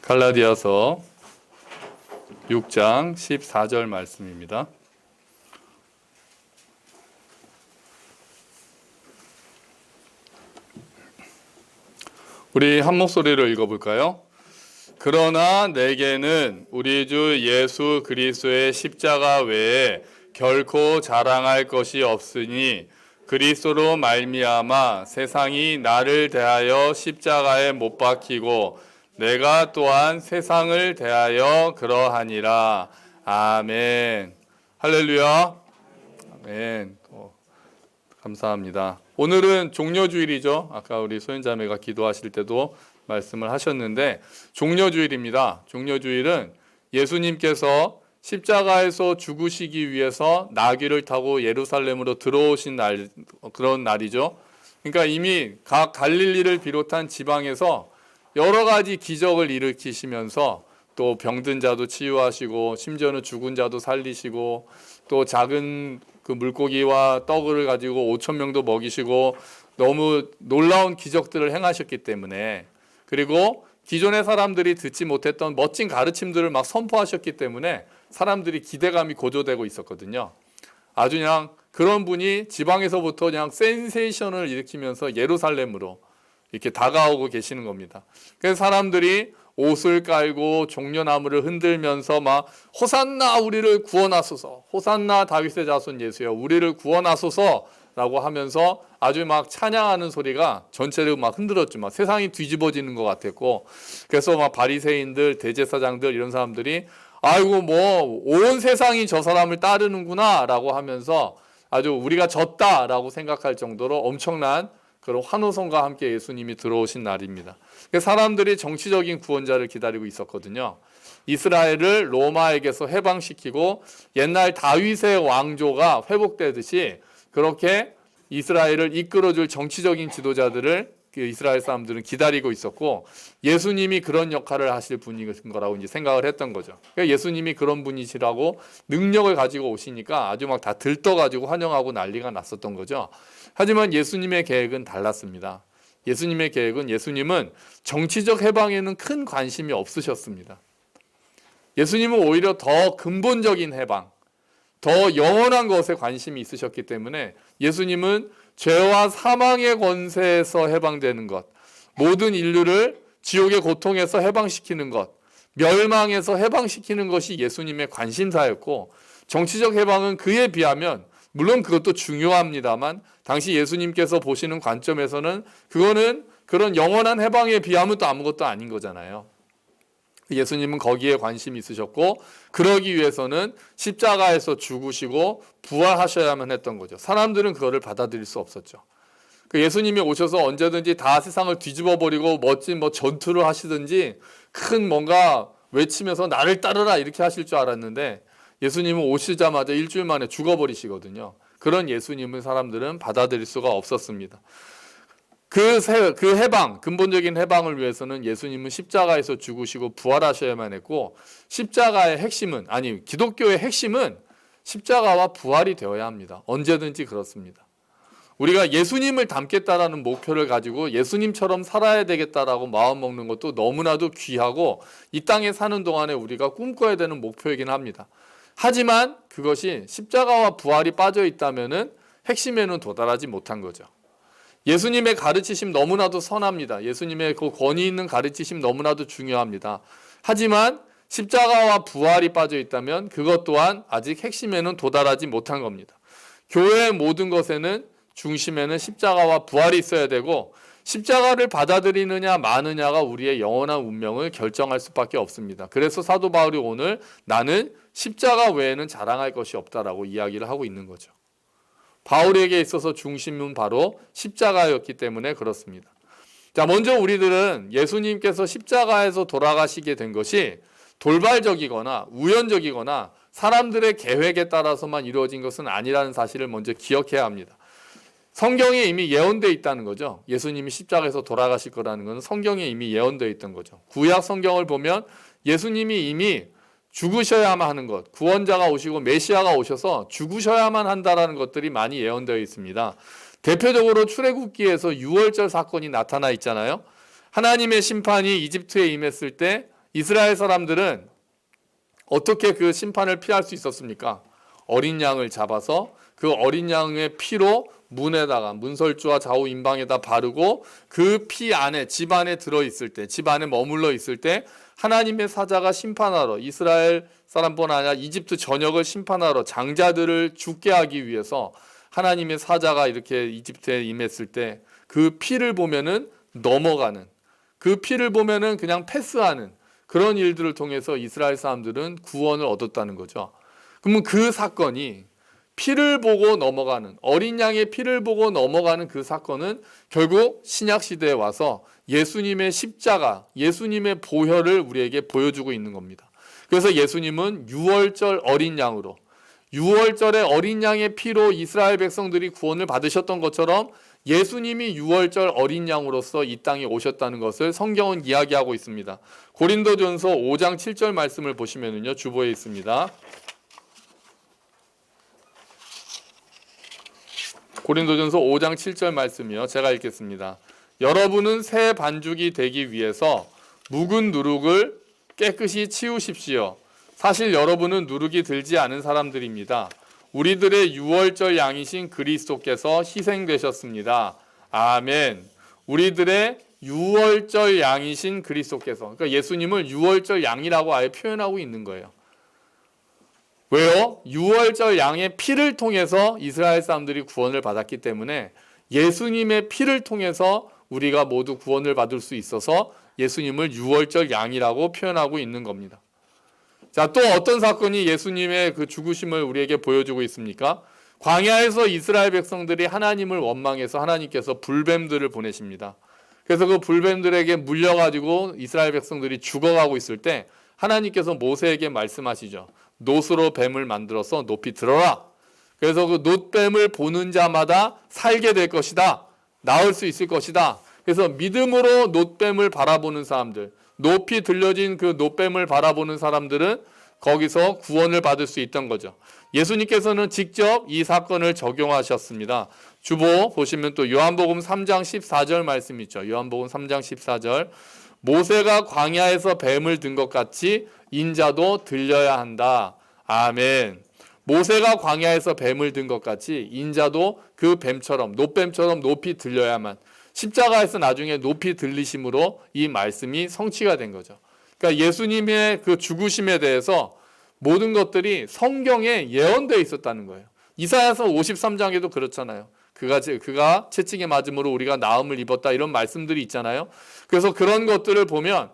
갈라디아서 6장 14절 말씀입니다. 우리 한 목소리로 읽어볼까요? 그러나 내게는 우리 주 예수 그리스도의 십자가 외에 결코 자랑할 것이 없으니 그리스도로 말미암아 세상이 나를 대하여 십자가에 못 박히고 내가 또한 세상을 대하여 그러하니라. 아멘. 할렐루야. 아멘. 감사합니다. 오늘은 종려주일이죠. 아까 우리 소연자매가 기도하실 때도 말씀을 하셨는데 종려주일입니다. 종려주일은 예수님께서 십자가에서 죽으시기 위해서 나귀를 타고 예루살렘으로 들어오신 날, 그런 날이죠. 그러니까 이미 각 갈릴리를 비롯한 지방에서 여러 가지 기적을 일으키시면서 또 병든 자도 치유하시고 심지어는 죽은 자도 살리시고 또 작은 그 물고기와 떡을 가지고 5천 명도 먹이시고 너무 놀라운 기적들을 행하셨기 때문에, 그리고 기존의 사람들이 듣지 못했던 멋진 가르침들을 막 선포하셨기 때문에 사람들이 기대감이 고조되고 있었거든요. 아주 그냥 그런 분이 지방에서부터 그냥 센세이션을 일으키면서 예루살렘으로 이렇게 다가오고 계시는 겁니다. 그래서 사람들이 옷을 깔고 종려나무를 흔들면서 막 호산나 우리를 구원하소서, 호산나 다윗의 자손 예수여 우리를 구원하소서라고 하면서 아주 막 찬양하는 소리가 전체를 막 흔들었죠. 막 세상이 뒤집어지는 것 같았고, 그래서 막 바리새인들, 대제사장들 이런 사람들이 아이고 뭐 온 세상이 저 사람을 따르는구나라고 하면서 아주 우리가 졌다라고 생각할 정도로 엄청난 그런 환호성과 함께 예수님이 들어오신 날입니다. 사람들이 정치적인 구원자를 기다리고 있었거든요. 이스라엘을 로마에게서 해방시키고 옛날 다윗의 왕조가 회복되듯이 그렇게 이스라엘을 이끌어줄 정치적인 지도자들을 이스라엘 사람들은 기다리고 있었고, 예수님이 그런 역할을 하실 분인 거라고 이제 생각을 했던 거죠. 그러니까 예수님이 그런 분이시라고 능력을 가지고 오시니까 아주 막 다 들떠가지고 환영하고 난리가 났었던 거죠. 하지만 예수님의 계획은 달랐습니다. 예수님은 정치적 해방에는 큰 관심이 없으셨습니다. 예수님은 오히려 더 근본적인 해방, 더 영원한 것에 관심이 있으셨기 때문에 예수님은 죄와 사망의 권세에서 해방되는 것, 모든 인류를 지옥의 고통에서 해방시키는 것, 멸망에서 해방시키는 것이 예수님의 관심사였고, 정치적 해방은 그에 비하면 물론 그것도 중요합니다만 당시 예수님께서 보시는 관점에서는 그거는 그런 영원한 해방에 비하면 또 아무것도 아닌 거잖아요. 예수님은 거기에 관심이 있으셨고, 그러기 위해서는 십자가에서 죽으시고 부활하셔야만 했던 거죠. 사람들은 그거를 받아들일 수 없었죠. 예수님이 오셔서 언제든지 다 세상을 뒤집어 버리고 멋진 전투를 하시든지 큰 뭔가 외치면서 나를 따르라 이렇게 하실 줄 알았는데, 예수님은 오시자마자 일주일 만에 죽어버리시거든요. 그런 예수님을 사람들은 받아들일 수가 없었습니다. 그 해방, 근본적인 해방을 위해서는 예수님은 십자가에서 죽으시고 부활하셔야만 했고, 십자가의 핵심은, 아니 기독교의 핵심은 십자가와 부활이 되어야 합니다. 언제든지 그렇습니다. 우리가 예수님을 닮겠다라는 목표를 가지고 예수님처럼 살아야 되겠다라고 마음먹는 것도 너무나도 귀하고 이 땅에 사는 동안에 우리가 꿈꿔야 되는 목표이긴 합니다. 하지만 그것이 십자가와 부활이 빠져 있다면은 핵심에는 도달하지 못한 거죠. 예수님의 가르치심 너무나도 선합니다. 예수님의 그 권위 있는 가르치심 너무나도 중요합니다. 하지만 십자가와 부활이 빠져 있다면 그것 또한 아직 핵심에는 도달하지 못한 겁니다. 교회의 모든 것에는 중심에는 십자가와 부활이 있어야 되고, 십자가를 받아들이느냐 마느냐가 우리의 영원한 운명을 결정할 수밖에 없습니다. 그래서 사도 바울이 오늘 나는 십자가 외에는 자랑할 것이 없다라고 이야기를 하고 있는 거죠. 바울에게 있어서 중심은 바로 십자가였기 때문에 그렇습니다. 자, 먼저 우리들은 예수님께서 십자가에서 돌아가시게 된 것이 돌발적이거나 우연적이거나 사람들의 계획에 따라서만 이루어진 것은 아니라는 사실을 먼저 기억해야 합니다. 성경에 이미 예언되어 있다는 거죠. 예수님이 십자가에서 돌아가실 거라는 것은 성경에 이미 예언되어 있던 거죠. 구약 성경을 보면 예수님이 이미 죽으셔야만 하는 것, 구원자가 오시고 메시아가 오셔서 죽으셔야만 한다라는 것들이 많이 예언되어 있습니다. 대표적으로 출애굽기에서 유월절 사건이 나타나 있잖아요. 하나님의 심판이 이집트에 임했을 때 이스라엘 사람들은 어떻게 그 심판을 피할 수 있었습니까? 어린 양을 잡아서 그 어린 양의 피로 문에다가 문설주와 좌우 임방에다 바르고 그 피 안에 집 안에 들어있을 때, 집 안에 머물러 있을 때 하나님의 사자가 심판하러, 이스라엘 사람뿐 아니라 이집트 전역을 심판하러 장자들을 죽게 하기 위해서 하나님의 사자가 이렇게 이집트에 임했을 때 그 피를 보면은 넘어가는, 그 피를 보면은 그냥 패스하는 그런 일들을 통해서 이스라엘 사람들은 구원을 얻었다는 거죠. 그러면 그 사건이 피를 보고 넘어가는, 어린 양의 피를 보고 넘어가는 그 사건은 결국 신약 시대에 와서 예수님의 십자가, 예수님의 보혈을 우리에게 보여주고 있는 겁니다. 그래서 예수님은 유월절 어린 양으로, 유월절의 어린 양의 피로 이스라엘 백성들이 구원을 받으셨던 것처럼 예수님이 유월절 어린 양으로서 이 땅에 오셨다는 것을 성경은 이야기하고 있습니다. 고린도전서 5장 7절 말씀을 보시면은요, 주보에 있습니다. 고린도전서 5장 7절 말씀이요. 제가 읽겠습니다. 여러분은 새 반죽이 되기 위해서 묵은 누룩을 깨끗이 치우십시오. 사실 여러분은 누룩이 들지 않은 사람들입니다. 우리들의 유월절 양이신 그리스도께서 희생되셨습니다. 아멘. 우리들의 유월절 양이신 그리스도께서, 그러니까 예수님을 유월절 양이라고 아예 표현하고 있는 거예요. 왜요? 유월절 양의 피를 통해서 이스라엘 사람들이 구원을 받았기 때문에 예수님의 피를 통해서 우리가 모두 구원을 받을 수 있어서 예수님을 유월절 양이라고 표현하고 있는 겁니다. 자, 또 어떤 사건이 예수님의 그 죽으심을 우리에게 보여주고 있습니까? 광야에서 이스라엘 백성들이 하나님을 원망해서 하나님께서 불뱀들을 보내십니다. 그래서 그 불뱀들에게 물려가지고 이스라엘 백성들이 죽어가고 있을 때 하나님께서 모세에게 말씀하시죠. 놋으로 뱀을 만들어서 높이 들어라. 그래서 그 놋뱀을 보는 자마다 살게 될 것이다. 나을 수 있을 것이다. 그래서 믿음으로 놋뱀을 바라보는 사람들, 높이 들려진 그 놋뱀을 바라보는 사람들은 거기서 구원을 받을 수 있던 거죠. 예수님께서는 직접 이 사건을 적용하셨습니다. 주보 보시면 또 요한복음 3장 14절 말씀 있죠. 요한복음 3장 14절. 모세가 광야에서 뱀을 든 것 같이 인자도 들려야 한다. 아멘. 모세가 광야에서 뱀을 든 것 같이 인자도 그 뱀처럼, 놋뱀처럼 높이 들려야만, 십자가에서 나중에 높이 들리심으로 이 말씀이 성취가 된 거죠. 그러니까 예수님의 그 죽으심에 대해서 모든 것들이 성경에 예언되어 있었다는 거예요. 이사야서 53장에도 그렇잖아요. 그가 채찍에 맞음으로 우리가 나음을 입었다, 이런 말씀들이 있잖아요. 그래서 그런 것들을 보면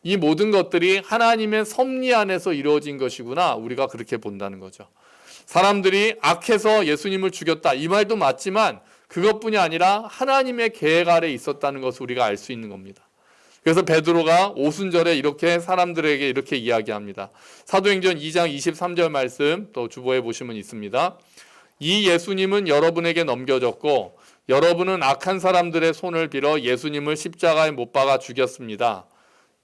이 모든 것들이 하나님의 섭리 안에서 이루어진 것이구나, 우리가 그렇게 본다는 거죠. 사람들이 악해서 예수님을 죽였다, 이 말도 맞지만 그것뿐이 아니라 하나님의 계획 아래 있었다는 것을 우리가 알 수 있는 겁니다. 그래서 베드로가 오순절에 이렇게 사람들에게 이렇게 이야기합니다. 사도행전 2장 23절 말씀 또 주보에 보시면 있습니다. 이 예수님은 여러분에게 넘겨졌고 여러분은 악한 사람들의 손을 빌어 예수님을 십자가에 못 박아 죽였습니다.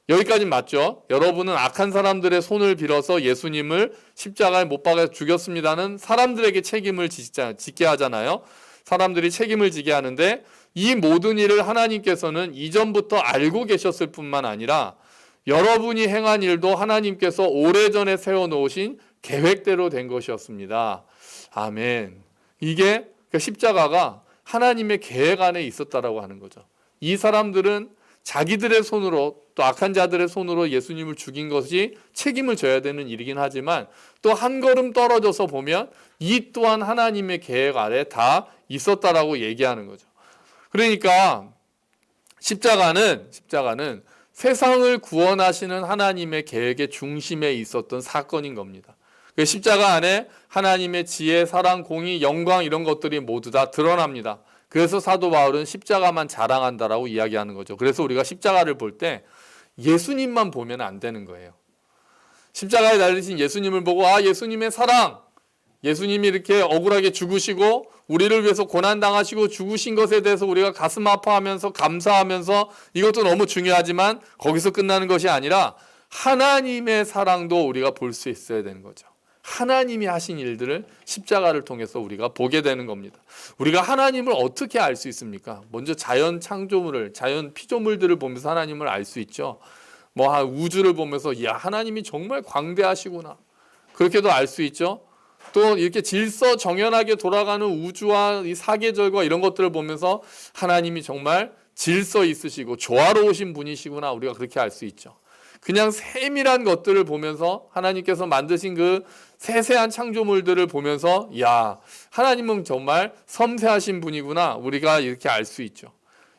여기까지 맞죠? 여러분은 악한 사람들의 손을 빌어서 예수님을 십자가에 못 박아 죽였습니다는 사람들에게 책임을 짓게 하잖아요. 사람들이 책임을 지게 하는데 이 모든 일을 하나님께서는 이전부터 알고 계셨을 뿐만 아니라 여러분이 행한 일도 하나님께서 오래전에 세워놓으신 계획대로 된 것이었습니다. 아멘. 이게 십자가가 하나님의 계획 안에 있었다라고 하는 거죠. 이 사람들은 자기들의 손으로, 또 악한 자들의 손으로 예수님을 죽인 것이 책임을 져야 되는 일이긴 하지만 또 한 걸음 떨어져서 보면 이 또한 하나님의 계획 아래 다 있었다라고 얘기하는 거죠. 그러니까 십자가는 세상을 구원하시는 하나님의 계획의 중심에 있었던 사건인 겁니다. 십자가 안에 하나님의 지혜, 사랑, 공의, 영광 이런 것들이 모두 다 드러납니다. 그래서 사도 바울은 십자가만 자랑한다라고 이야기하는 거죠. 그래서 우리가 십자가를 볼 때 예수님만 보면 안 되는 거예요. 십자가에 달리신 예수님을 보고 예수님의 사랑, 예수님이 이렇게 억울하게 죽으시고 우리를 위해서 고난당하시고 죽으신 것에 대해서 우리가 가슴 아파하면서 감사하면서, 이것도 너무 중요하지만 거기서 끝나는 것이 아니라 하나님의 사랑도 우리가 볼 수 있어야 되는 거죠. 하나님이 하신 일들을 십자가를 통해서 우리가 보게 되는 겁니다. 우리가 하나님을 어떻게 알 수 있습니까? 먼저 자연 창조물을, 자연 피조물들을 보면서 하나님을 알 수 있죠. 뭐 우주를 보면서 야, 하나님이 정말 광대하시구나. 그렇게도 알 수 있죠. 또 이렇게 질서 정연하게 돌아가는 우주와 이 사계절과 이런 것들을 보면서 하나님이 정말 질서 있으시고 조화로우신 분이시구나, 우리가 그렇게 알 수 있죠. 그냥 세밀한 것들을 보면서 하나님께서 만드신 그 세세한 창조물들을 보면서 야, 하나님은 정말 섬세하신 분이구나, 우리가 이렇게 알 수 있죠.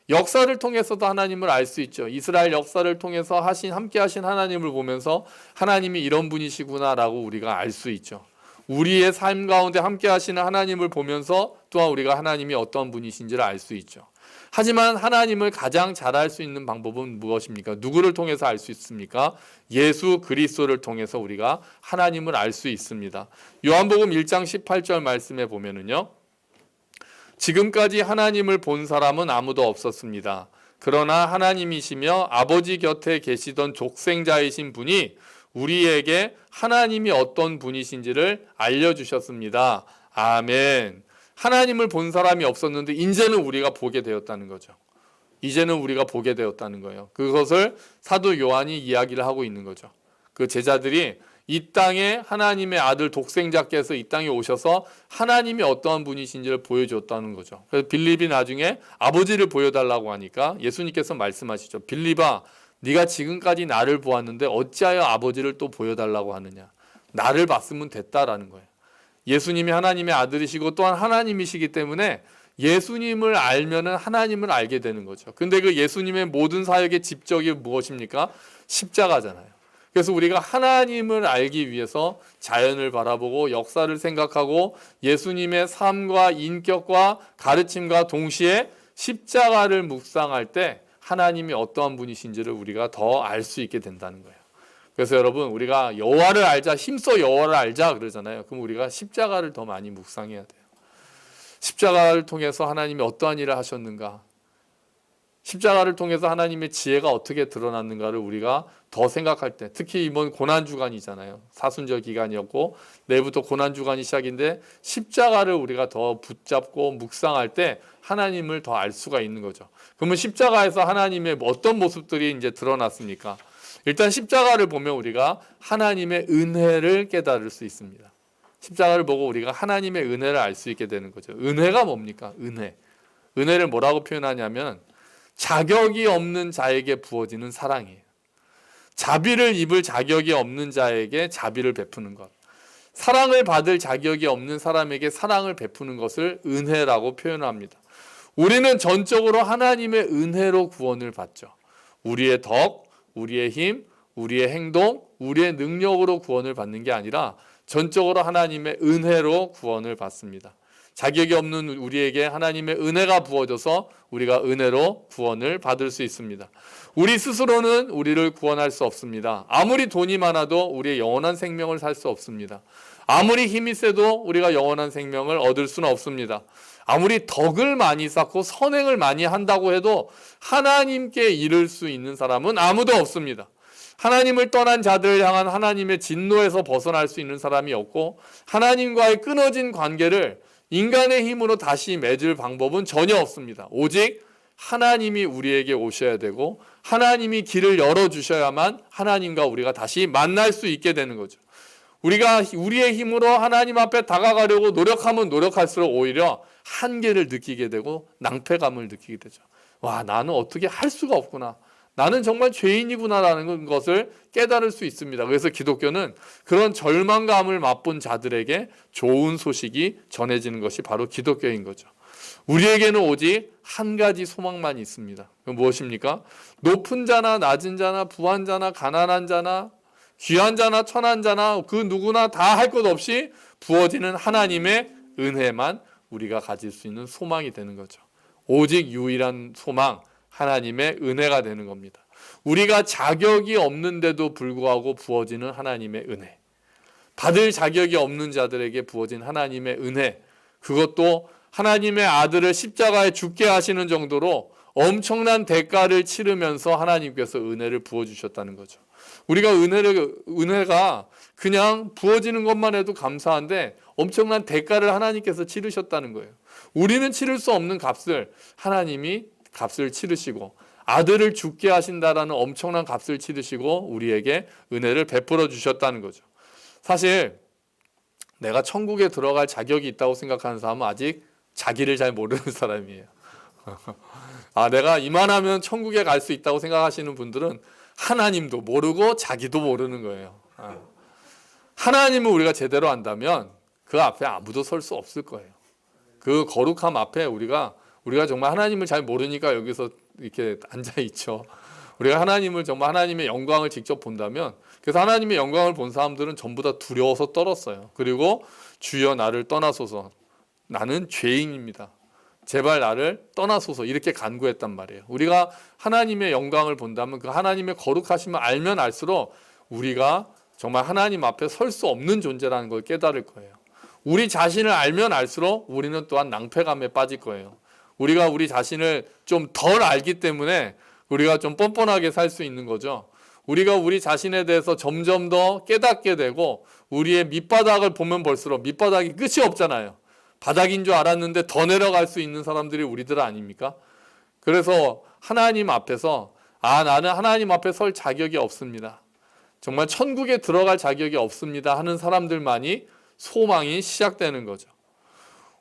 역사를 통해서도 하나님을 알 수 있죠. 이스라엘 역사를 통해서 함께 하신 하나님을 보면서 하나님이 이런 분이시구나라고 우리가 알 수 있죠. 우리의 삶 가운데 함께 하시는 하나님을 보면서 또한 우리가 하나님이 어떤 분이신지를 알 수 있죠. 하지만 하나님을 가장 잘 알 수 있는 방법은 무엇입니까? 누구를 통해서 알 수 있습니까? 예수 그리스도를 통해서 우리가 하나님을 알 수 있습니다. 요한복음 1장 18절 말씀에 보면은요, 지금까지 하나님을 본 사람은 아무도 없었습니다. 그러나 하나님이시며 아버지 곁에 계시던 족생자이신 분이 우리에게 하나님이 어떤 분이신지를 알려주셨습니다. 아멘. 하나님을 본 사람이 없었는데 이제는 우리가 보게 되었다는 거죠. 이제는 우리가 보게 되었다는 거예요. 그것을 사도 요한이 이야기를 하고 있는 거죠. 그 제자들이 이 땅에 하나님의 아들 독생자께서 이 땅에 오셔서 하나님이 어떠한 분이신지를 보여줬다는 거죠. 그래서 빌립이 나중에 아버지를 보여달라고 하니까 예수님께서 말씀하시죠. 빌립아, 네가 지금까지 나를 보았는데 어찌하여 아버지를 또 보여달라고 하느냐. 나를 봤으면 됐다라는 거예요. 예수님이 하나님의 아들이시고 또한 하나님이시기 때문에 예수님을 알면은 하나님을 알게 되는 거죠. 근데 그 예수님의 모든 사역의 집적이 무엇입니까? 십자가잖아요. 그래서 우리가 하나님을 알기 위해서 자연을 바라보고 역사를 생각하고 예수님의 삶과 인격과 가르침과 동시에 십자가를 묵상할 때 하나님이 어떠한 분이신지를 우리가 더 알 수 있게 된다는 거예요. 그래서 여러분, 우리가 여호와를 알자, 힘써 여호와를 알자 그러잖아요. 그럼 우리가 십자가를 더 많이 묵상해야 돼요. 십자가를 통해서 하나님이 어떠한 일을 하셨는가, 십자가를 통해서 하나님의 지혜가 어떻게 드러났는가를 우리가 더 생각할 때, 특히 이번 고난주간이잖아요. 사순절 기간이었고 내일부터 고난주간이 시작인데 십자가를 우리가 더 붙잡고 묵상할 때 하나님을 더 알 수가 있는 거죠. 그러면 십자가에서 하나님의 어떤 모습들이 이제 드러났습니까? 일단 십자가를 보면 우리가 하나님의 은혜를 깨달을 수 있습니다. 십자가를 보고 우리가 하나님의 은혜를 알 수 있게 되는 거죠. 은혜가 뭡니까? 은혜를 뭐라고 표현하냐면 자격이 없는 자에게 부어지는 사랑이에요. 자비를 입을 자격이 없는 자에게 자비를 베푸는 것, 사랑을 받을 자격이 없는 사람에게 사랑을 베푸는 것을 은혜라고 표현합니다. 우리는 전적으로 하나님의 은혜로 구원을 받죠. 우리의 덕, 우리의 힘, 우리의 행동, 우리의 능력으로 구원을 받는 게 아니라 전적으로 하나님의 은혜로 구원을 받습니다. 자격이 없는 우리에게 하나님의 은혜가 부어져서 우리가 은혜로 구원을 받을 수 있습니다. 우리 스스로는 우리를 구원할 수 없습니다. 아무리 돈이 많아도 우리의 영원한 생명을 살 수 없습니다. 아무리 힘이 세도 우리가 영원한 생명을 얻을 수는 없습니다. 아무리 덕을 많이 쌓고 선행을 많이 한다고 해도 하나님께 이를 수 있는 사람은 아무도 없습니다. 하나님을 떠난 자들을 향한 하나님의 진노에서 벗어날 수 있는 사람이 없고, 하나님과의 끊어진 관계를 인간의 힘으로 다시 맺을 방법은 전혀 없습니다. 오직 하나님이 우리에게 오셔야 되고 하나님이 길을 열어주셔야만 하나님과 우리가 다시 만날 수 있게 되는 거죠. 우리가 우리의 힘으로 하나님 앞에 다가가려고 노력하면 노력할수록 오히려 한계를 느끼게 되고 낭패감을 느끼게 되죠. 와, 나는 어떻게 할 수가 없구나. 나는 정말 죄인이구나라는 것을 깨달을 수 있습니다. 그래서 기독교는 그런 절망감을 맛본 자들에게 좋은 소식이 전해지는 것이 바로 기독교인 거죠. 우리에게는 오직 한 가지 소망만 있습니다. 그건 무엇입니까? 높은 자나 낮은 자나 부한 자나 가난한 자나 귀한 자나 천한 자나 그 누구나 다 할 것 없이 부어지는 하나님의 은혜만 우리가 가질 수 있는 소망이 되는 거죠. 오직 유일한 소망, 하나님의 은혜가 되는 겁니다. 우리가 자격이 없는데도 불구하고 부어지는 하나님의 은혜, 받을 자격이 없는 자들에게 부어진 하나님의 은혜, 그것도 하나님의 아들을 십자가에 죽게 하시는 정도로 엄청난 대가를 치르면서 하나님께서 은혜를 부어주셨다는 거죠. 우리가 은혜가 그냥 부어지는 것만 해도 감사한데 엄청난 대가를 하나님께서 치르셨다는 거예요. 우리는 치를 수 없는 값을 하나님이 값을 치르시고, 아들을 죽게 하신다라는 엄청난 값을 치르시고 우리에게 은혜를 베풀어 주셨다는 거죠. 사실 내가 천국에 들어갈 자격이 있다고 생각하는 사람은 아직 자기를 잘 모르는 사람이에요. 내가 이만하면 천국에 갈 수 있다고 생각하시는 분들은 하나님도 모르고 자기도 모르는 거예요. 하나님을 우리가 제대로 안다면 그 앞에 아무도 설 수 없을 거예요. 그 거룩함 앞에 우리가 정말 하나님을 잘 모르니까 여기서 이렇게 앉아 있죠. 우리가 하나님을 정말 하나님의 영광을 직접 본다면, 그래서 하나님의 영광을 본 사람들은 전부 다 두려워서 떨었어요. 그리고 주여 나를 떠나소서, 나는 죄인입니다, 제발 나를 떠나소서, 이렇게 간구했단 말이에요. 우리가 하나님의 영광을 본다면 그 하나님의 거룩하심을 알면 알수록 우리가 정말 하나님 앞에 설 수 없는 존재라는 걸 깨달을 거예요. 우리 자신을 알면 알수록 우리는 또한 낭패감에 빠질 거예요. 우리가 우리 자신을 좀 덜 알기 때문에 우리가 좀 뻔뻔하게 살 수 있는 거죠. 우리가 우리 자신에 대해서 점점 더 깨닫게 되고 우리의 밑바닥을 보면 볼수록 밑바닥이 끝이 없잖아요. 바닥인 줄 알았는데 더 내려갈 수 있는 사람들이 우리들 아닙니까? 그래서 하나님 앞에서 나는 하나님 앞에 설 자격이 없습니다, 정말 천국에 들어갈 자격이 없습니다 하는 사람들만이 소망이 시작되는 거죠.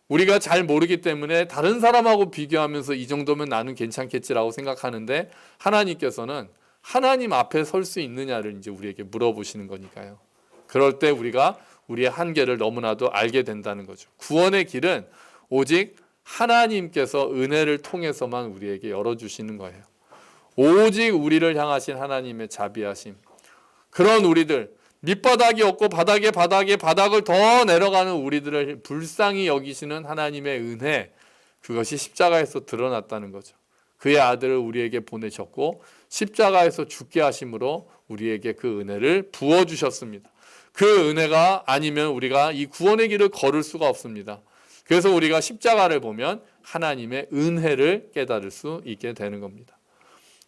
우리가 잘 모르기 때문에 다른 사람하고 비교하면서 이 정도면 나는 괜찮겠지라고 생각하는데 하나님께서는 하나님 앞에 설 수 있느냐를 이제 우리에게 물어보시는 거니까요. 그럴 때 우리가 우리의 한계를 너무나도 알게 된다는 거죠. 구원의 길은 오직 하나님께서 은혜를 통해서만 우리에게 열어주시는 거예요. 오직 우리를 향하신 하나님의 자비하심, 그런 우리들, 밑바닥이 없고 바닥을 더 내려가는 우리들을 불쌍히 여기시는 하나님의 은혜, 그것이 십자가에서 드러났다는 거죠. 그의 아들을 우리에게 보내셨고 십자가에서 죽게 하심으로 우리에게 그 은혜를 부어주셨습니다. 그 은혜가 아니면 우리가 이 구원의 길을 걸을 수가 없습니다. 그래서 우리가 십자가를 보면 하나님의 은혜를 깨달을 수 있게 되는 겁니다.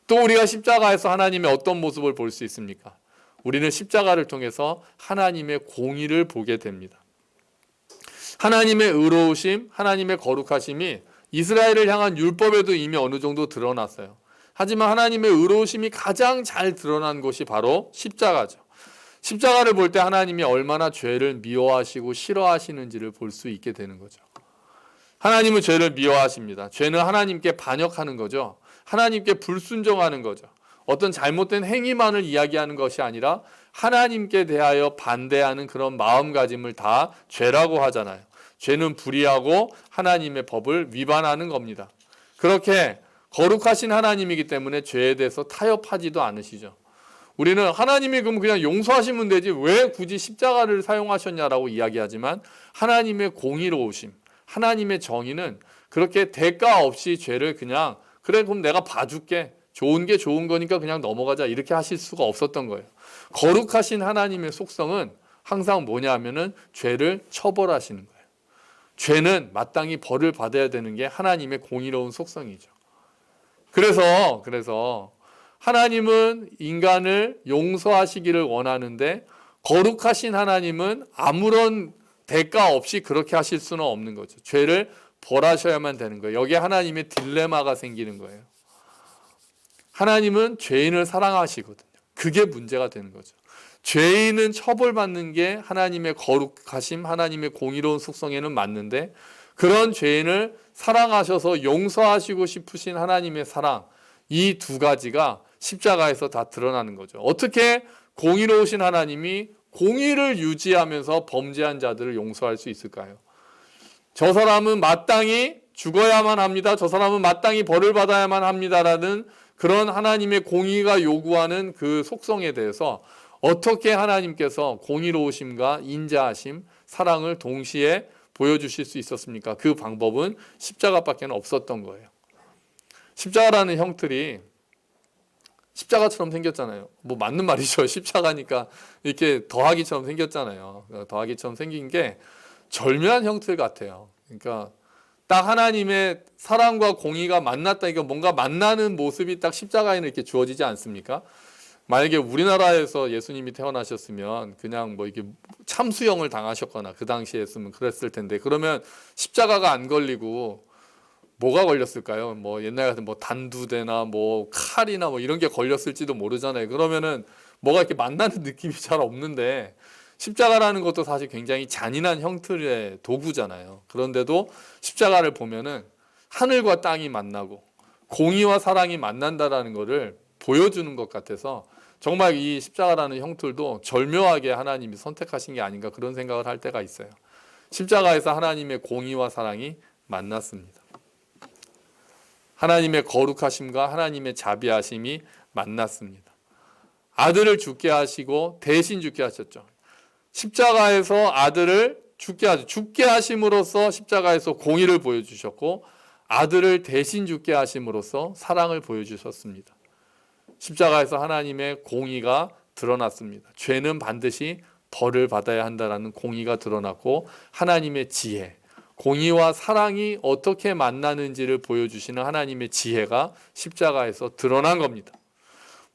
또 우리가 십자가에서 하나님의 어떤 모습을 볼 수 있습니까? 우리는 십자가를 통해서 하나님의 공의를 보게 됩니다. 하나님의 의로우심, 하나님의 거룩하심이 이스라엘을 향한 율법에도 이미 어느 정도 드러났어요. 하지만 하나님의 의로우심이 가장 잘 드러난 곳이 바로 십자가죠. 십자가를 볼 때 하나님이 얼마나 죄를 미워하시고 싫어하시는지를 볼 수 있게 되는 거죠. 하나님은 죄를 미워하십니다. 죄는 하나님께 반역하는 거죠. 하나님께 불순종하는 거죠. 어떤 잘못된 행위만을 이야기하는 것이 아니라 하나님께 대하여 반대하는 그런 마음가짐을 다 죄라고 하잖아요. 죄는 불의하고 하나님의 법을 위반하는 겁니다. 그렇게 거룩하신 하나님이기 때문에 죄에 대해서 타협하지도 않으시죠. 우리는 하나님이 그냥 용서하시면 되지 왜 굳이 십자가를 사용하셨냐라고 이야기하지만 하나님의 공의로우심, 하나님의 정의는 그렇게 대가 없이 죄를 그냥 그래 그럼 내가 봐줄게, 좋은 게 좋은 거니까 그냥 넘어가자, 이렇게 하실 수가 없었던 거예요. 거룩하신 하나님의 속성은 항상 뭐냐 하면은 죄를 처벌하시는 거예요. 죄는 마땅히 벌을 받아야 되는 게 하나님의 공의로운 속성이죠. 그래서 하나님은 인간을 용서하시기를 원하는데 거룩하신 하나님은 아무런 대가 없이 그렇게 하실 수는 없는 거죠. 죄를 벌하셔야만 되는 거예요. 여기에 하나님의 딜레마가 생기는 거예요. 하나님은 죄인을 사랑하시거든요. 그게 문제가 되는 거죠. 죄인은 처벌받는 게 하나님의 거룩하심, 하나님의 공의로운 속성에는 맞는데 그런 죄인을 사랑하셔서 용서하시고 싶으신 하나님의 사랑, 이 두 가지가 십자가에서 다 드러나는 거죠. 어떻게 공의로우신 하나님이 공의를 유지하면서 범죄한 자들을 용서할 수 있을까요? 저 사람은 마땅히 죽어야만 합니다, 저 사람은 마땅히 벌을 받아야만 합니다라는 그런 하나님의 공의가 요구하는 그 속성에 대해서 어떻게 하나님께서 공의로우심과 인자하심, 사랑을 동시에 보여주실 수 있었습니까? 그 방법은 십자가밖에 없었던 거예요. 십자가라는 형틀이 십자가처럼 생겼잖아요. 뭐 맞는 말이죠. 십자가니까 이렇게 더하기처럼 생겼잖아요. 더하기처럼 생긴 게 절묘한 형틀 같아요. 그러니까 딱 하나님의 사랑과 공의가 만났다니까 뭔가 만나는 모습이 딱 십자가에는 이렇게 주어지지 않습니까? 만약에 우리나라에서 예수님이 태어나셨으면 그냥 뭐 이게 참수형을 당하셨거나 그 당시에 했으면 그랬을 텐데 그러면 십자가가 안 걸리고 뭐가 걸렸을까요? 뭐 옛날 같은 뭐 단두대나 뭐 칼이나 뭐 이런 게 걸렸을지도 모르잖아요. 그러면은 뭐가 이렇게 만나는 느낌이 잘 없는데 십자가라는 것도 사실 굉장히 잔인한 형틀의 도구잖아요. 그런데도 십자가를 보면은 하늘과 땅이 만나고 공의와 사랑이 만난다라는 것을 보여주는 것 같아서 정말 이 십자가라는 형틀도 절묘하게 하나님이 선택하신 게 아닌가 그런 생각을 할 때가 있어요. 십자가에서 하나님의 공의와 사랑이 만났습니다. 하나님의 거룩하심과 하나님의 자비하심이 만났습니다. 아들을 죽게 하시고 대신 죽게 하셨죠. 십자가에서 아들을 죽게 하심으로써 십자가에서 공의를 보여주셨고 아들을 대신 죽게 하심으로써 사랑을 보여주셨습니다. 십자가에서 하나님의 공의가 드러났습니다. 죄는 반드시 벌을 받아야 한다라는 공의가 드러났고 하나님의 지혜, 공의와 사랑이 어떻게 만나는지를 보여주시는 하나님의 지혜가 십자가에서 드러난 겁니다.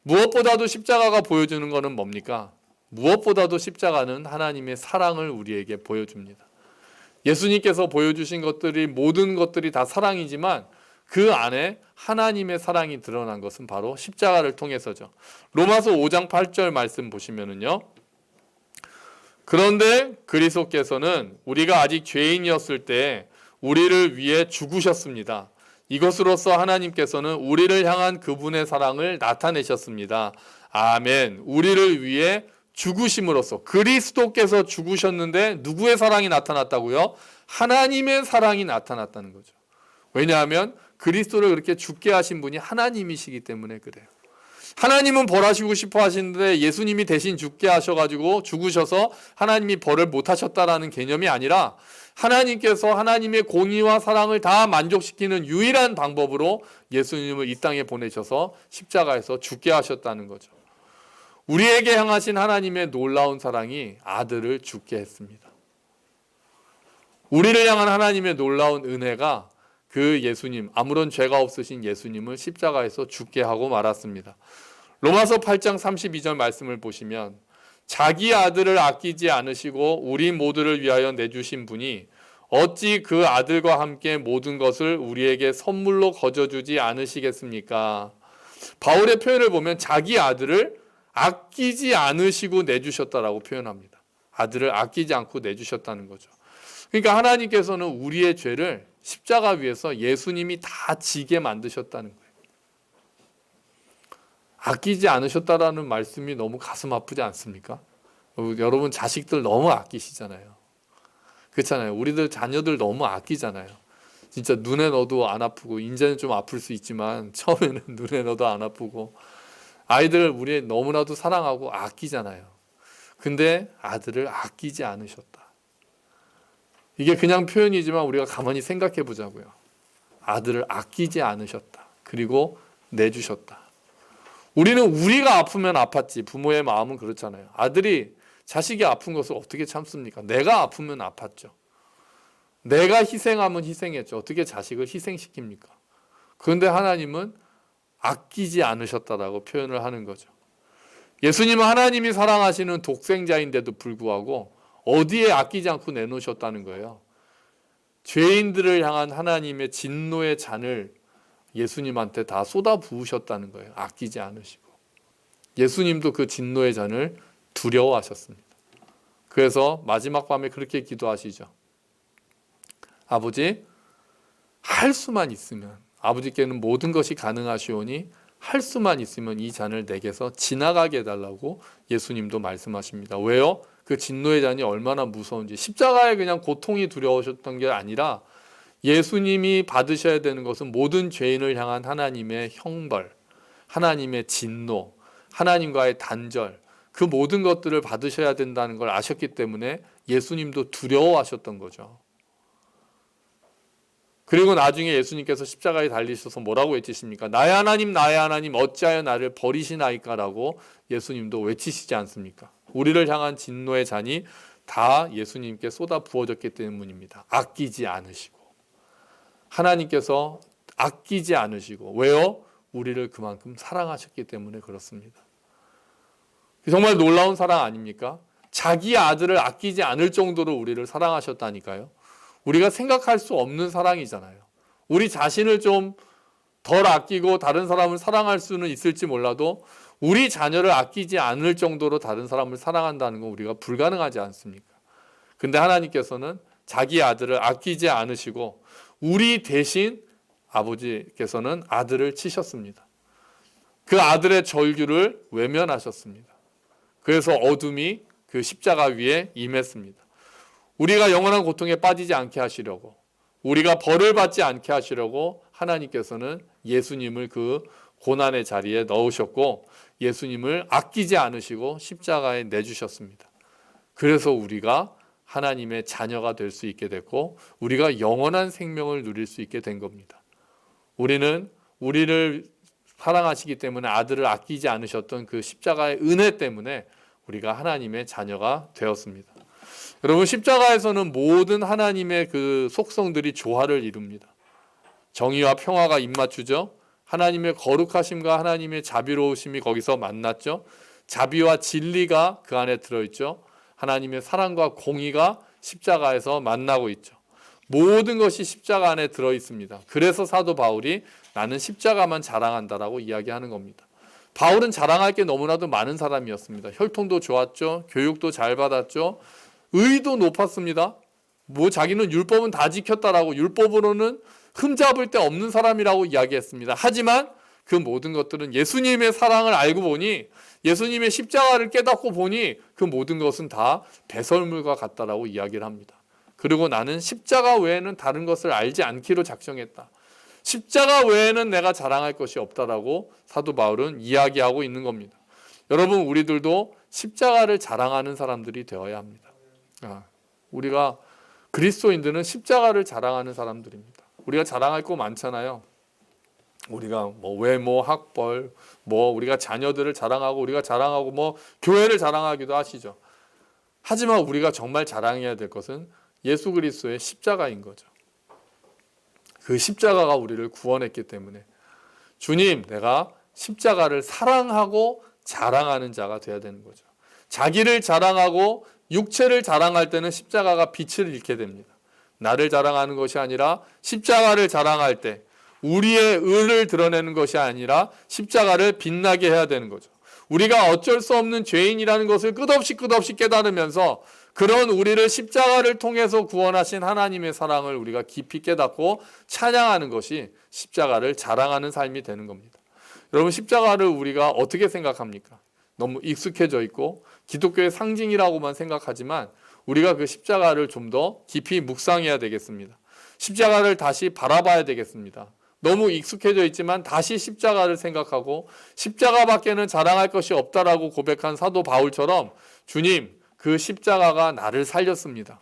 무엇보다도 십자가가 보여주는 것은 뭡니까? 무엇보다도 십자가는 하나님의 사랑을 우리에게 보여줍니다. 예수님께서 보여주신 것들이 모든 것들이 다 사랑이지만 그 안에 하나님의 사랑이 드러난 것은 바로 십자가를 통해서죠. 로마서 5장 8절 말씀 보시면은요. 그런데 그리스도께서는 우리가 아직 죄인이었을 때 우리를 위해 죽으셨습니다. 이것으로써 하나님께서는 우리를 향한 그분의 사랑을 나타내셨습니다. 아멘. 우리를 위해 죽으심으로써 그리스도께서 죽으셨는데 누구의 사랑이 나타났다고요? 하나님의 사랑이 나타났다는 거죠. 왜냐하면 그리스도를 그렇게 죽게 하신 분이 하나님이시기 때문에 그래요. 하나님은 벌하시고 싶어 하시는데 예수님이 대신 죽게 하셔가지고 죽으셔서 하나님이 벌을 못 하셨다라는 개념이 아니라 하나님께서 하나님의 공의와 사랑을 다 만족시키는 유일한 방법으로 예수님을 이 땅에 보내셔서 십자가에서 죽게 하셨다는 거죠. 우리에게 향하신 하나님의 놀라운 사랑이 아들을 죽게 했습니다. 우리를 향한 하나님의 놀라운 은혜가 그 예수님, 아무런 죄가 없으신 예수님을 십자가에서 죽게 하고 말았습니다. 로마서 8장 32절 말씀을 보시면 자기 아들을 아끼지 않으시고 우리 모두를 위하여 내주신 분이 어찌 그 아들과 함께 모든 것을 우리에게 선물로 거저주지 않으시겠습니까? 바울의 표현을 보면 자기 아들을 아끼지 않으시고 내주셨다라고 표현합니다. 아들을 아끼지 않고 내주셨다는 거죠. 그러니까 하나님께서는 우리의 죄를 십자가 위에서 예수님이 다 지게 만드셨다는 거예요. 아끼지 않으셨다라는 말씀이 너무 가슴 아프지 않습니까? 여러분 자식들 너무 아끼시잖아요. 그렇잖아요. 우리들 자녀들 너무 아끼잖아요. 진짜 눈에 넣어도 안 아프고 이제는 좀 아플 수 있지만 처음에는 눈에 넣어도 안 아프고 아이들을 우리 너무나도 사랑하고 아끼잖아요. 근데 아들을 아끼지 않으셨다. 이게 그냥 표현이지만 우리가 가만히 생각해 보자고요. 아들을 아끼지 않으셨다. 그리고 내주셨다. 우리는 우리가 아프면 아팠지. 부모의 마음은 그렇잖아요. 아들이 자식이 아픈 것을 어떻게 참습니까? 내가 아프면 아팠죠. 내가 희생하면 희생했죠. 어떻게 자식을 희생시킵니까? 그런데 하나님은 아끼지 않으셨다라고 표현을 하는 거죠. 예수님은 하나님이 사랑하시는 독생자인데도 불구하고 어디에 아끼지 않고 내놓으셨다는 거예요. 죄인들을 향한 하나님의 진노의 잔을 예수님한테 다 쏟아 부으셨다는 거예요. 아끼지 않으시고. 예수님도 그 진노의 잔을 두려워하셨습니다. 그래서 마지막 밤에 그렇게 기도하시죠. 아버지, 할 수만 있으면 아버지께는 모든 것이 가능하시오니 할 수만 있으면 이 잔을 내게서 지나가게 해달라고 예수님도 말씀하십니다. 왜요? 그 진노의 잔이 얼마나 무서운지. 십자가에 그냥 고통이 두려우셨던 게 아니라 예수님이 받으셔야 되는 것은 모든 죄인을 향한 하나님의 형벌, 하나님의 진노, 하나님과의 단절, 그 모든 것들을 받으셔야 된다는 걸 아셨기 때문에 예수님도 두려워하셨던 거죠. 그리고 나중에 예수님께서 십자가에 달리셔서 뭐라고 외치십니까? 나의 하나님 어찌하여 나를 버리시나이까라고 예수님도 외치시지 않습니까? 우리를 향한 진노의 잔이 다 예수님께 쏟아 부어졌기 때문입니다. 아끼지 않으시고. 하나님께서 아끼지 않으시고. 왜요? 우리를 그만큼 사랑하셨기 때문에 그렇습니다. 정말 놀라운 사랑 아닙니까? 자기 아들을 아끼지 않을 정도로 우리를 사랑하셨다니까요. 우리가 생각할 수 없는 사랑이잖아요. 우리 자신을 좀 덜 아끼고 다른 사람을 사랑할 수는 있을지 몰라도 우리 자녀를 아끼지 않을 정도로 다른 사람을 사랑한다는 건 우리가 불가능하지 않습니까? 근데 하나님께서는 자기 아들을 아끼지 않으시고 우리 대신 아버지께서는 아들을 치셨습니다. 그 아들의 절규를 외면하셨습니다. 그래서 어둠이 그 십자가 위에 임했습니다. 우리가 영원한 고통에 빠지지 않게 하시려고, 우리가 벌을 받지 않게 하시려고 하나님께서는 예수님을 그 고난의 자리에 넣으셨고 예수님을 아끼지 않으시고 십자가에 내주셨습니다. 그래서 우리가 하나님의 자녀가 될 수 있게 됐고 우리가 영원한 생명을 누릴 수 있게 된 겁니다. 우리는 우리를 사랑하시기 때문에 아들을 아끼지 않으셨던 그 십자가의 은혜 때문에 우리가 하나님의 자녀가 되었습니다. 여러분, 십자가에서는 모든 하나님의 그 속성들이 조화를 이룹니다. 정의와 평화가 입맞추죠. 하나님의 거룩하심과 하나님의 자비로우심이 거기서 만났죠. 자비와 진리가 그 안에 들어있죠. 하나님의 사랑과 공의가 십자가에서 만나고 있죠. 모든 것이 십자가 안에 들어있습니다. 그래서 사도 바울이 나는 십자가만 자랑한다라고 이야기하는 겁니다. 바울은 자랑할 게 너무나도 많은 사람이었습니다. 혈통도 좋았죠. 교육도 잘 받았죠. 의도 높았습니다. 자기는 율법은 다 지켰다라고 율법으로는 흠잡을 데 없는 사람이라고 이야기했습니다. 하지만 그 모든 것들은 예수님의 사랑을 알고 보니, 예수님의 십자가를 깨닫고 보니 그 모든 것은 다 배설물과 같다라고 이야기를 합니다. 그리고 나는 십자가 외에는 다른 것을 알지 않기로 작정했다. 십자가 외에는 내가 자랑할 것이 없다라고 사도 바울은 이야기하고 있는 겁니다. 여러분, 우리들도 십자가를 자랑하는 사람들이 되어야 합니다. 우리가 그리스도인들은 십자가를 자랑하는 사람들입니다. 우리가 자랑할 거 많잖아요. 우리가 외모, 학벌, 우리가 자녀들을 자랑하고 우리가 자랑하고 교회를 자랑하기도 하시죠. 하지만 우리가 정말 자랑해야 될 것은 예수 그리스도의 십자가인 거죠. 그 십자가가 우리를 구원했기 때문에 주님, 내가 십자가를 사랑하고 자랑하는 자가 되어야 되는 거죠. 자기를 자랑하고 육체를 자랑할 때는 십자가가 빛을 잃게 됩니다. 나를 자랑하는 것이 아니라 십자가를 자랑할 때 우리의 의를 드러내는 것이 아니라 십자가를 빛나게 해야 되는 거죠. 우리가 어쩔 수 없는 죄인이라는 것을 끝없이 깨달으면서 그런 우리를 십자가를 통해서 구원하신 하나님의 사랑을 우리가 깊이 깨닫고 찬양하는 것이 십자가를 자랑하는 삶이 되는 겁니다. 여러분, 십자가를 우리가 어떻게 생각합니까? 너무 익숙해져 있고 기독교의 상징이라고만 생각하지만 우리가 그 십자가를 좀 더 깊이 묵상해야 되겠습니다. 십자가를 다시 바라봐야 되겠습니다. 너무 익숙해져 있지만 다시 십자가를 생각하고 십자가밖에는 자랑할 것이 없다라고 고백한 사도 바울처럼 주님, 그 십자가가 나를 살렸습니다.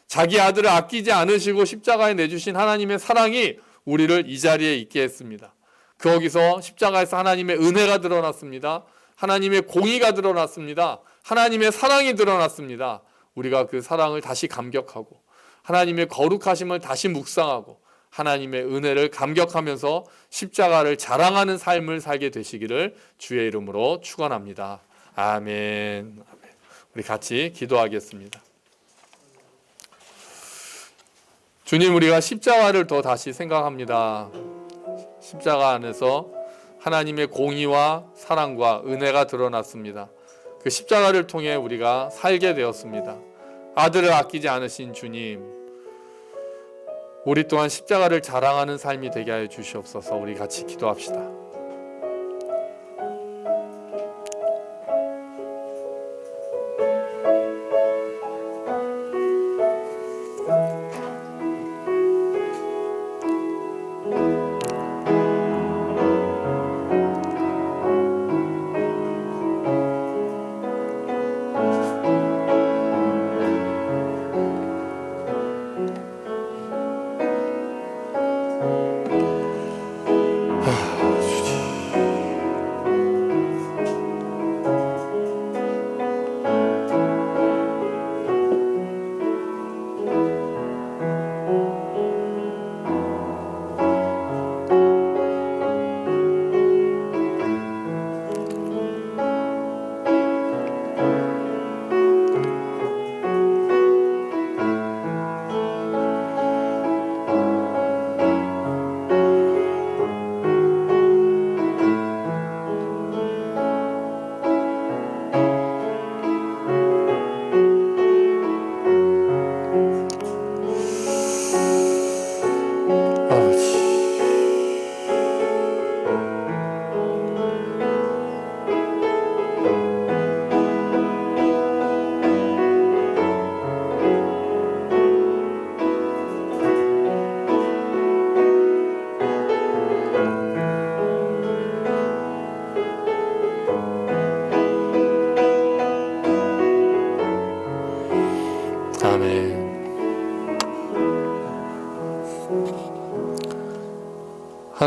자기 아들을 아끼지 않으시고 십자가에 내주신 하나님의 사랑이 우리를 이 자리에 있게 했습니다. 거기서 십자가에서 하나님의 은혜가 드러났습니다. 하나님의 공의가 드러났습니다. 하나님의 사랑이 드러났습니다. 우리가 그 사랑을 다시 감격하고 하나님의 거룩하심을 다시 묵상하고 하나님의 은혜를 감격하면서 십자가를 자랑하는 삶을 살게 되시기를 주의 이름으로 축원합니다. 아멘. 우리 같이 기도하겠습니다. 주님, 우리가 십자가를 더 다시 생각합니다. 십자가 안에서 하나님의 공의와 사랑과 은혜가 드러났습니다. 그 십자가를 통해 우리가 살게 되었습니다. 아들을 아끼지 않으신 주님, 우리 또한 십자가를 자랑하는 삶이 되게 하여 주시옵소서. 우리 같이 기도합시다.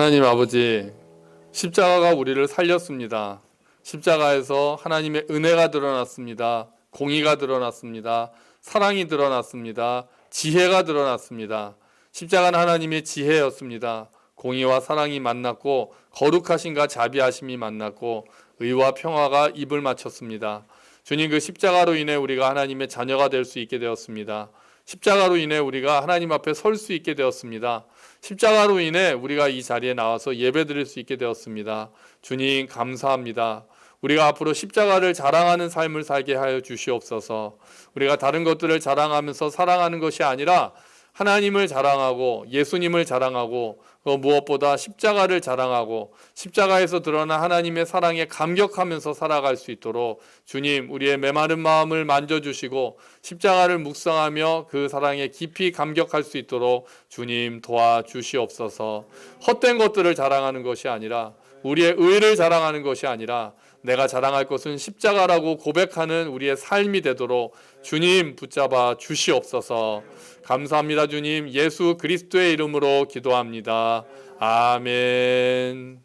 하나님 아버지, 십자가가 우리를 살렸습니다. 십자가에서 하나님의 은혜가 드러났습니다. 공의가 드러났습니다. 사랑이 드러났습니다. 지혜가 드러났습니다. 십자가는 하나님의 지혜였습니다. 공의와 사랑이 만났고 거룩하심과 자비하심이 만났고 의와 평화가 입을 맞췄습니다. 주님, 그 십자가로 인해 우리가 하나님의 자녀가 될 수 있게 되었습니다. 십자가로 인해 우리가 하나님 앞에 설 수 있게 되었습니다. 십자가로 인해 우리가 이 자리에 나와서 예배드릴 수 있게 되었습니다. 주님, 감사합니다. 우리가 앞으로 십자가를 자랑하는 삶을 살게 하여 주시옵소서. 우리가 다른 것들을 자랑하면서 사랑하는 것이 아니라 하나님을 자랑하고 예수님을 자랑하고 무엇보다 십자가를 자랑하고 십자가에서 드러난 하나님의 사랑에 감격하면서 살아갈 수 있도록 주님, 우리의 메마른 마음을 만져주시고 십자가를 묵상하며 그 사랑에 깊이 감격할 수 있도록 주님 도와주시옵소서. 헛된 것들을 자랑하는 것이 아니라, 우리의 의를 자랑하는 것이 아니라 내가 자랑할 것은 십자가라고 고백하는 우리의 삶이 되도록 주님 붙잡아 주시옵소서. 감사합니다. 주님, 예수 그리스도의 이름으로 기도합니다. 아멘.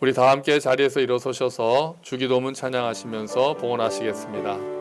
우리 다 함께 자리에서 일어서셔서 주기도문 찬양하시면서 봉헌하시겠습니다.